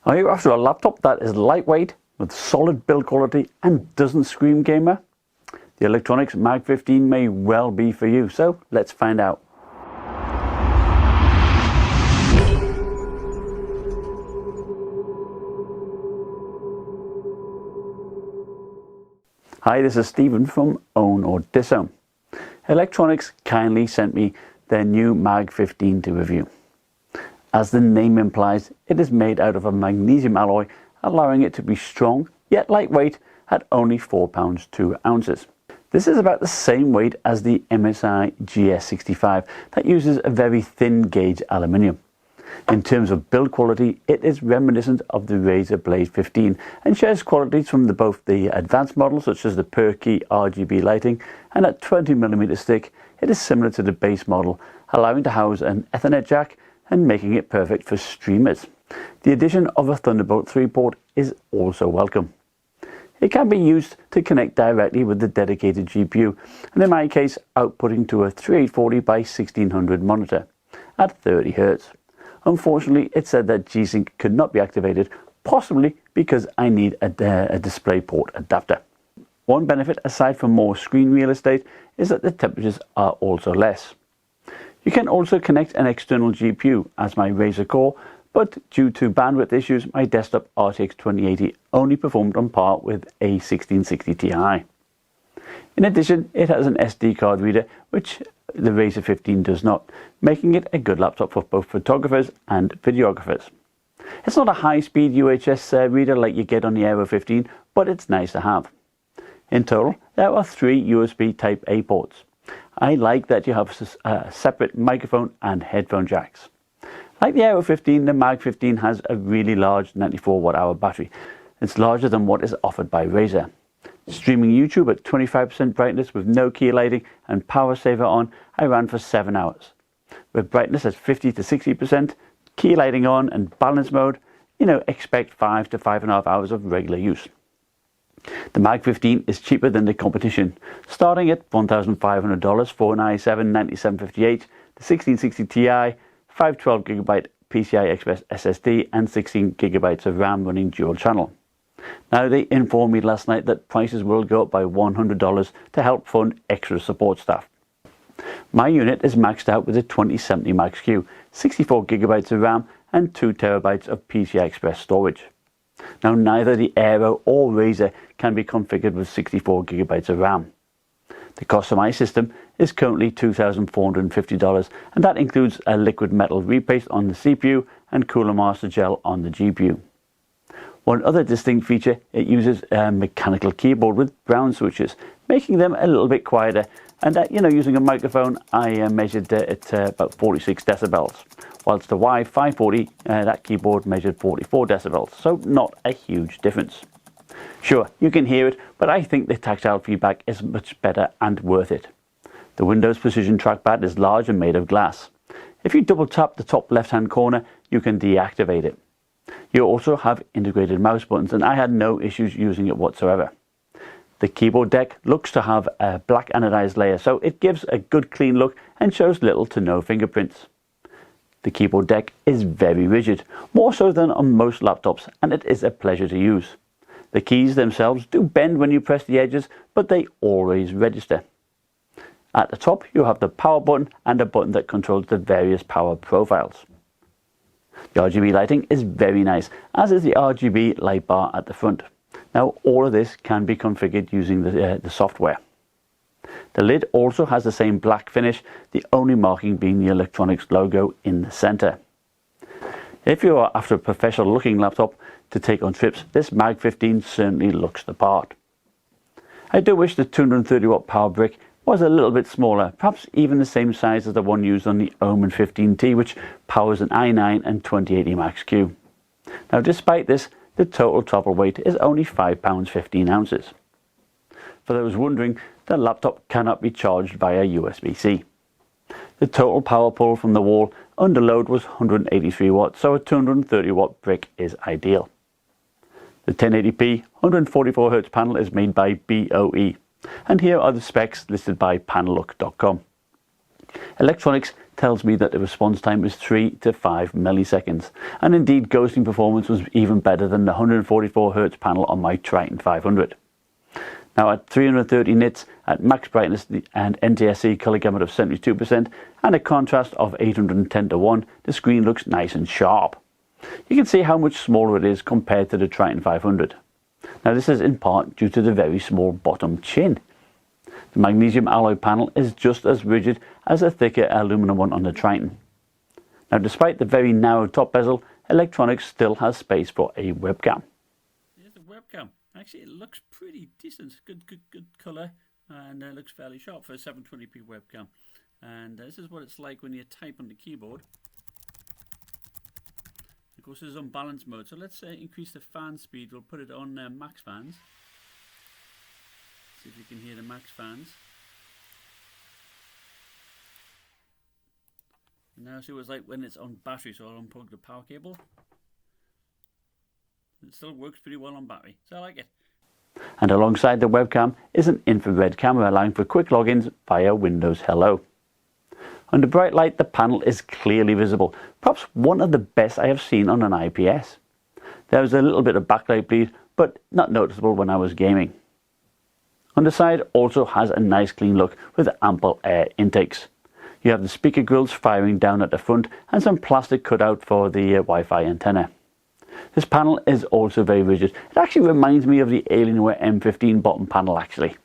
Are you after a laptop that is lightweight, with solid build quality and doesn't scream gamer? The Electronics Mag 15 may well be for you, so let's find out. Hi, this is Stephen from Own or Disown. Electronics kindly sent me their new Mag 15 to review. As the name implies, it is made out of a magnesium alloy, allowing it to be strong yet lightweight at only 4 pounds 2 ounces. This is about the same weight as the MSI GS65 that uses a very thin gauge aluminium. In terms of build quality, it is reminiscent of the Razer Blade 15 and shares qualities from both the advanced models such as the Per-Key RGB lighting, and at 20mm stick it is similar to the base model, allowing to house an Ethernet jack and making it perfect for streamers. The addition of a Thunderbolt 3 port is also welcome. It can be used to connect directly with the dedicated GPU, and in my case outputting to a 3840 by 1600 monitor at 30 Hz. Unfortunately, it said that G-Sync could not be activated, possibly because I need a DisplayPort adapter. One benefit aside from more screen real estate is that the temperatures are also less. You can also connect an external GPU as my Razer Core, but due to bandwidth issues, my desktop RTX 2080 only performed on par with a 1660 Ti. In addition, it has an SD card reader, which the Razer 15 does not, making it a good laptop for both photographers and videographers. It's not a high-speed UHS reader like you get on the Aero 15, but it's nice to have. In total, there are 3 USB Type-A ports. I like that you have a separate microphone and headphone jacks. Like the Aero 15, the Mag 15 has a really large 94 watt-hour battery. It's larger than what is offered by Razer. Streaming YouTube at 25% brightness with no key lighting and power saver on, I ran for 7 hours. With brightness at 50 to 60%, key lighting on and balance mode, expect 5 to 5.5 hours of regular use. The Mag 15 is cheaper than the competition, starting at $1,500 for an i7-9758, the 1660 Ti, 512GB PCI Express SSD and 16GB of RAM running dual channel. Now, they informed me last night that prices will go up by $100 to help fund extra support staff. My unit is maxed out with a 2070 Max-Q, 64GB of RAM and 2TB of PCI Express storage. Now, neither the Aero or Razer can be configured with 64GB of RAM. The cost of my system is currently $2,450, and that includes a liquid metal repaste on the CPU and Cooler Master Gel on the GPU. One other distinct feature, it uses a mechanical keyboard with brown switches, making them a little bit quieter. And using a microphone, I measured it about 46 decibels, whilst the Y540, that keyboard measured 44 decibels, so not a huge difference. Sure, you can hear it, but I think the tactile feedback is much better and worth it. The Windows Precision trackpad is large and made of glass. If you double tap the top left-hand corner, you can deactivate it. You also have integrated mouse buttons, and I had no issues using it whatsoever. The keyboard deck looks to have a black anodized layer, so it gives a good clean look and shows little to no fingerprints. The keyboard deck is very rigid, more so than on most laptops, and it is a pleasure to use. The keys themselves do bend when you press the edges, but they always register. At the top, you have the power button and a button that controls the various power profiles. The RGB lighting is very nice, as is the RGB light bar at the front. Now, all of this can be configured using the software. The lid also has the same black finish, the only marking being the Electronics logo in the center. If you are after a professional looking laptop to take on trips, this Mag 15 certainly looks the part. I do wish the 230 watt power brick was a little bit smaller, perhaps even the same size as the one used on the Omen 15T, which powers an i9 and 2080 Max-Q. Now, despite this, the total travel weight is only 5 pounds 15 ounces. For those wondering, the laptop cannot be charged via USB-C. The total power pull from the wall under load was 183 watts, so a 230 watt brick is ideal. The 1080p 144 Hz panel is made by BOE, and here are the specs listed by panellook.com. Electronics tells me that the response time is 3 to 5 milliseconds. And indeed, ghosting performance was even better than the 144Hz panel on my Triton 500. Now at 330 nits, at max brightness and NTSC color gamut of 72% and a contrast of 810 to 1, the screen looks nice and sharp. You can see how much smaller it is compared to the Triton 500. Now this is in part due to the very small bottom chin. The magnesium alloy panel is just as rigid as the thicker aluminum one on the Triton. Now despite the very narrow top bezel, Electronics still has space for a webcam. Here's the webcam. Actually it looks pretty decent, good colour, and it looks fairly sharp for a 720p webcam. And this is what it's like when you type on the keyboard. Of course this is on balance mode, so let's increase the fan speed. We'll put it on max fans. See if you can hear the max fans. And now see what it's like when it's on battery, so I'll unplug the power cable. It still works pretty well on battery, so I like it. And alongside the webcam is an infrared camera allowing for quick logins via Windows Hello. Under bright light, the panel is clearly visible, perhaps one of the best I have seen on an IPS. There was a little bit of backlight bleed, but not noticeable when I was gaming. Underside also has a nice clean look with ample air intakes. You have the speaker grills firing down at the front and some plastic cutout for the Wi-Fi antenna. This panel is also very rigid. It actually reminds me of the Alienware M15 bottom panel actually.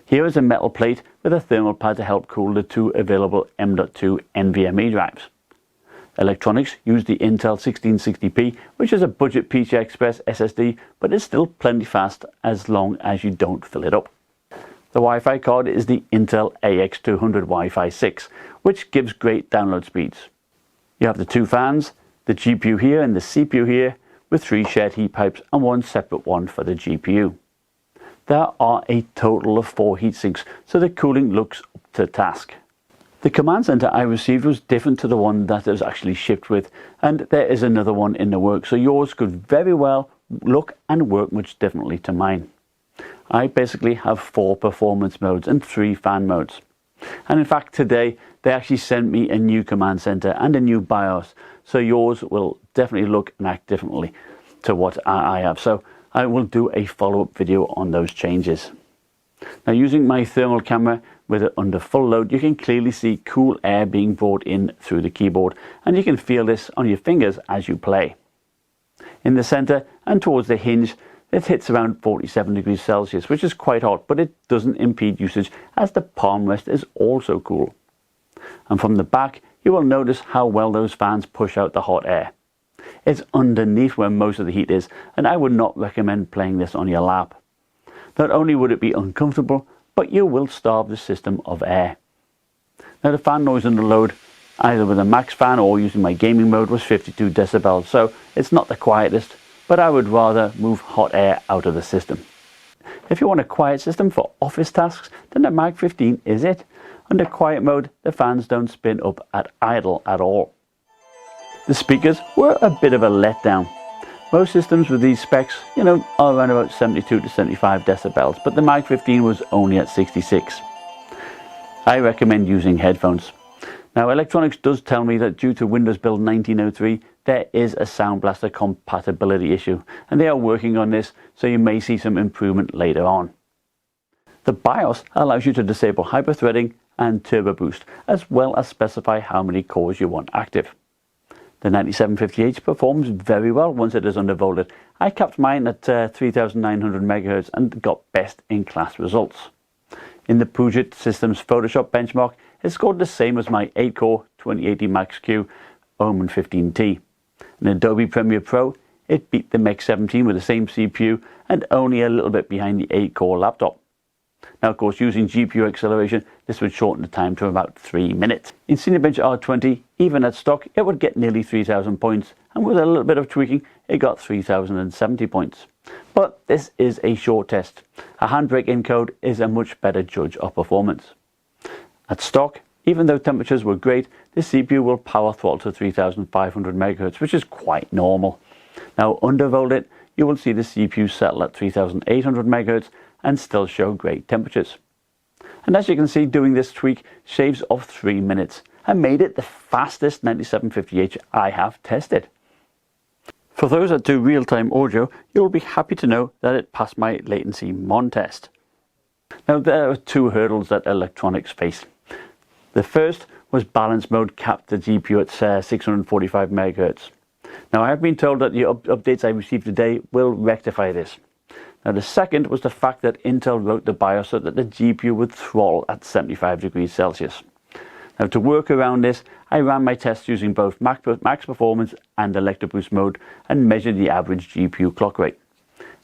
Here is a metal plate with a thermal pad to help cool the two available M.2 NVMe drives. Electronics use the Intel 1660p, which is a budget PCI Express SSD, but is still plenty fast as long as you don't fill it up. The Wi-Fi card is the Intel AX200 Wi-Fi 6, which gives great download speeds. You have the two fans, the GPU here and the CPU here, with 3 shared heat pipes and 1 separate one for the GPU. There are a total of 4 heatsinks, so the cooling looks up to task. The command center I received was different to the one that it was actually shipped with, and there is another one in the works, so yours could very well look and work much differently to mine. I basically have 4 performance modes and 3 fan modes. And in fact today they actually sent me a new command center and a new BIOS, so yours will definitely look and act differently to what I have. So I will do a follow-up video on those changes. Now using my thermal camera with it under full load, you can clearly see cool air being brought in through the keyboard, and you can feel this on your fingers as you play. In the center and towards the hinge, it hits around 47 degrees Celsius, which is quite hot, but it doesn't impede usage as the palm rest is also cool. And from the back, you will notice how well those fans push out the hot air. It's underneath where most of the heat is, and I would not recommend playing this on your lap. Not only would it be uncomfortable, but you will starve the system of air. Now the fan noise under load, either with a max fan or using my gaming mode, was 52 decibels, so it's not the quietest, but I would rather move hot air out of the system. If you want a quiet system for office tasks, then the Mag 15 is it. Under quiet mode, the fans don't spin up at idle at all. The speakers were a bit of a letdown. Most systems with these specs, are around about 72 to 75 decibels, but the Mag 15 was only at 66. I recommend using headphones. Now Electronics does tell me that due to Windows Build 1903, there is a Sound Blaster compatibility issue, and they are working on this, so you may see some improvement later on. The BIOS allows you to disable hyperthreading and turbo boost, as well as specify how many cores you want active. The 9750H performs very well once it is undervolted. I capped mine at 3900 MHz and got best in class results. In the Puget Systems Photoshop benchmark, it scored the same as my 8-core 2080 Max-Q Omen 15T. In Adobe Premiere Pro, it beat the Mech 17 with the same CPU and only a little bit behind the 8-core laptop. Now of course, using GPU acceleration, this would shorten the time to about 3 minutes. In Cinebench R20, even at stock, it would get nearly 3000 points, and with a little bit of tweaking, it got 3070 points. But this is a short test. A handbrake encode is a much better judge of performance. At stock, even though temperatures were great, the CPU will power throttle to 3500 MHz, which is quite normal. Now undervolted, you will see the CPU settle at 3800 MHz and still show great temperatures. And as you can see, doing this tweak shaves off 3 minutes, and made it the fastest 9750H I have tested. For those that do real-time audio, you'll be happy to know that it passed my latency mon test. Now there are two hurdles that Electronics face. The first was balance mode capped the GPU at 645 MHz. Now I have been told that the updates I received today will rectify this. Now the second was the fact that Intel wrote the BIOS so that the GPU would throttle at 75 degrees Celsius. Now to work around this, I ran my tests using both max performance and ElectroBoost mode and measured the average GPU clock rate.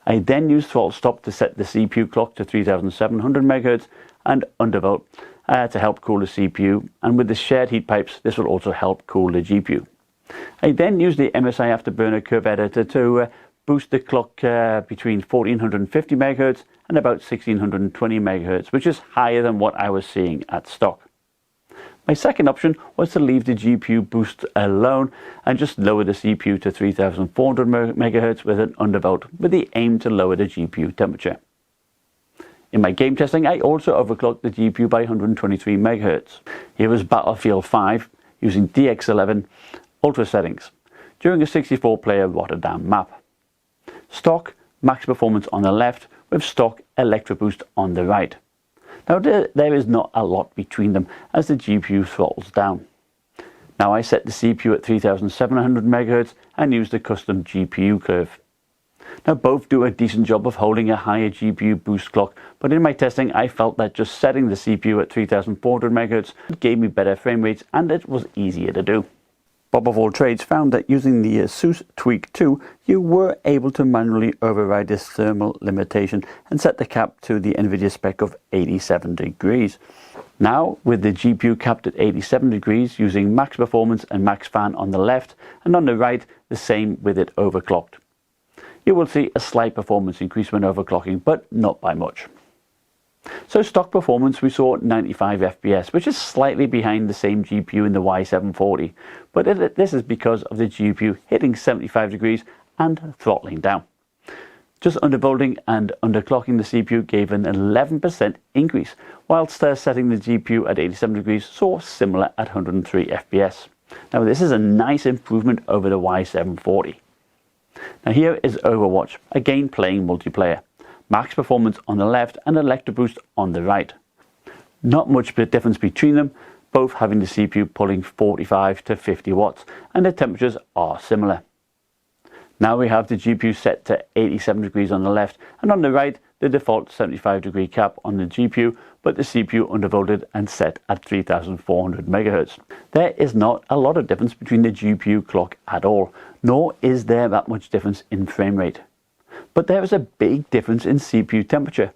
I then used throttle stop to set the CPU clock to 3700 MHz and undervolt to help cool the CPU, and with the shared heat pipes this will also help cool the GPU. I then used the MSI Afterburner curve editor to boost the clock between 1450 MHz and about 1620 MHz, which is higher than what I was seeing at stock. My second option was to leave the GPU boost alone and just lower the CPU to 3400 MHz with an undervolt, with the aim to lower the GPU temperature. In my game testing, I also overclocked the GPU by 123 MHz. Here was Battlefield 5 using DX11 Ultra settings during a 64-player Rotterdam map. Stock max performance on the left with stock ElectroBoost on the right. Now there is not a lot between them as the GPU throttles down. Now I set the CPU at 3700 MHz and used the custom GPU curve. Now both do a decent job of holding a higher GPU boost clock, but in my testing I felt that just setting the CPU at 3400 MHz gave me better frame rates and it was easier to do. Bob of All Trades found that using the ASUS Tweak 2, you were able to manually override this thermal limitation and set the cap to the NVIDIA spec of 87 degrees. Now, with the GPU capped at 87 degrees using max performance and max fan on the left, and on the right, the same with it overclocked. You will see a slight performance increase when overclocking, but not by much. So stock performance, we saw 95 FPS, which is slightly behind the same GPU in the Y740, but this is because of the GPU hitting 75 degrees and throttling down. Just undervolting and underclocking the CPU gave an 11% increase, whilst setting the GPU at 87 degrees saw similar at 103 FPS. Now this is a nice improvement over the Y740. Now here is Overwatch, again playing multiplayer. Max performance on the left and ElectroBoost on the right. Not much difference between them, both having the CPU pulling 45 to 50 watts, and the temperatures are similar. Now we have the GPU set to 87 degrees on the left, and on the right the default 75 degree cap on the GPU, but the CPU undervolted and set at 3400 MHz. There is not a lot of difference between the GPU clock at all, nor is there that much difference in frame rate. But there is a big difference in CPU temperature.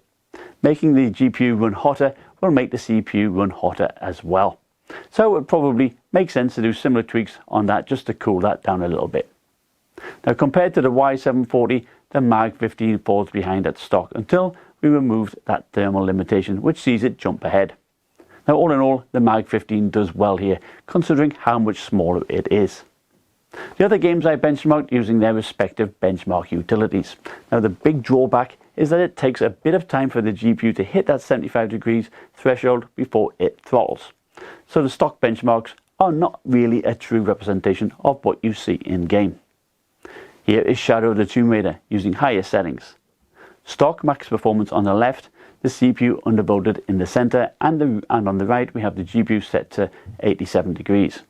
Making the GPU run hotter will make the CPU run hotter as well. So it would probably make sense to do similar tweaks on that just to cool that down a little bit. Now compared to the Y740, the Mag 15 falls behind at stock until we removed that thermal limitation, which sees it jump ahead. Now all in all, the Mag 15 does well here, considering how much smaller it is. The other games I benchmarked using their respective benchmark utilities. Now the big drawback is that it takes a bit of time for the GPU to hit that 75 degrees threshold before it throttles. So the stock benchmarks are not really a true representation of what you see in game. Here is Shadow of the Tomb Raider using higher settings. Stock max performance on the left, the CPU undervolted in the center, and on the right we have the GPU set to 87 degrees.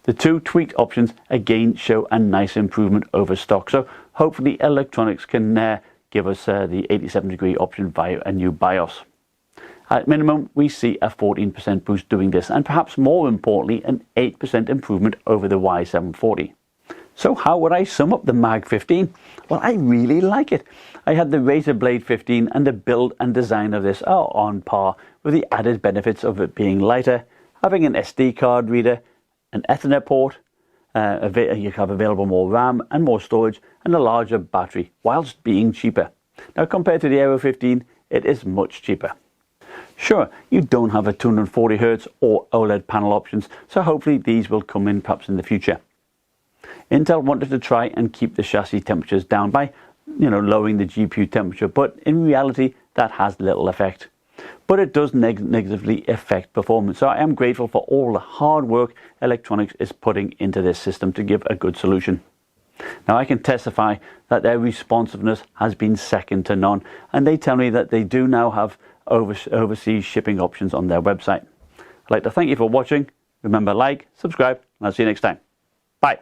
The two tweaked options again show a nice improvement over stock, so hopefully Electronics can give us the 87 degree option via a new BIOS. At minimum, we see a 14% boost doing this, and perhaps more importantly, an 8% improvement over the Y740. So how would I sum up the Mag 15? Well, I really like it. I had the Razer Blade 15 and the build and design of this are on par, with the added benefits of it being lighter, having an SD card reader, an Ethernet port, you have available more RAM and more storage, and a larger battery, whilst being cheaper. Now compared to the Aero 15, it is much cheaper. Sure, you don't have a 240Hz or OLED panel options, so hopefully these will come in perhaps in the future. Intel wanted to try and keep the chassis temperatures down by lowering the GPU temperature, but in reality that has little effect. but it does negatively affect performance. So I am grateful for all the hard work Electronics is putting into this system to give a good solution. Now I can testify that their responsiveness has been second to none, and they tell me that they do now have overseas shipping options on their website. I'd like to thank you for watching. Remember, like, subscribe, and I'll see you next time. Bye.